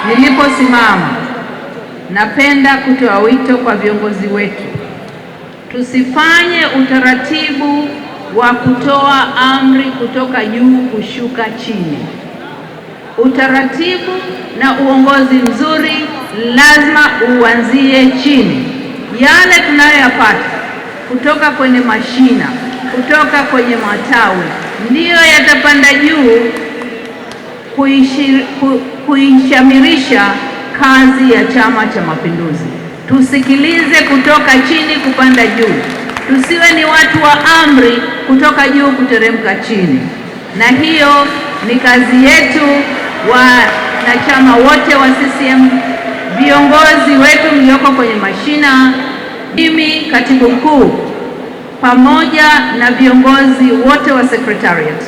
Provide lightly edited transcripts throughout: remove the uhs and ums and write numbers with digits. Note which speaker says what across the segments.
Speaker 1: niliposimama, napenda kutoa wito kwa viongozi wetu, tusifanye utaratibu wa kutoa amri kutoka juu kushuka chini. Utaratibu na uongozi mzuri lazima uanzie chini. Yale tunayoyapata kutoka kwenye mashina, kutoka kwenye matawi, ndiyo yatapanda juu kuishamirisha kazi ya Chama cha Mapinduzi. Tusikilize kutoka chini kupanda juu. Tusiwe ni watu wa amri kutoka juu kuteremka chini. Na hiyo ni kazi yetu, wanachama wote wa CCM, viongozi wetu mlioko kwenye mashina, mimi katibu mkuu, pamoja na viongozi wote wa secretariat.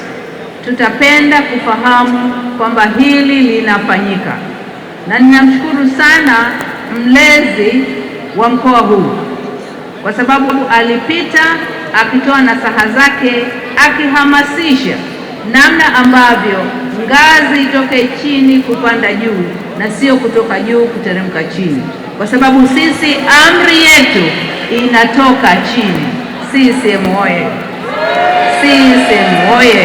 Speaker 1: Tutapenda kufahamu kwamba hili linafanyika, na ninamshukuru sana mlezi wa mkoa huu kwa sababu alipita akitoa nasaha zake, akihamasisha namna ambavyo ngazi itoke chini kupanda juu na sio kutoka juu kuteremka chini, kwa sababu sisi amri yetu inatoka chini. CCM oye! CCM oye!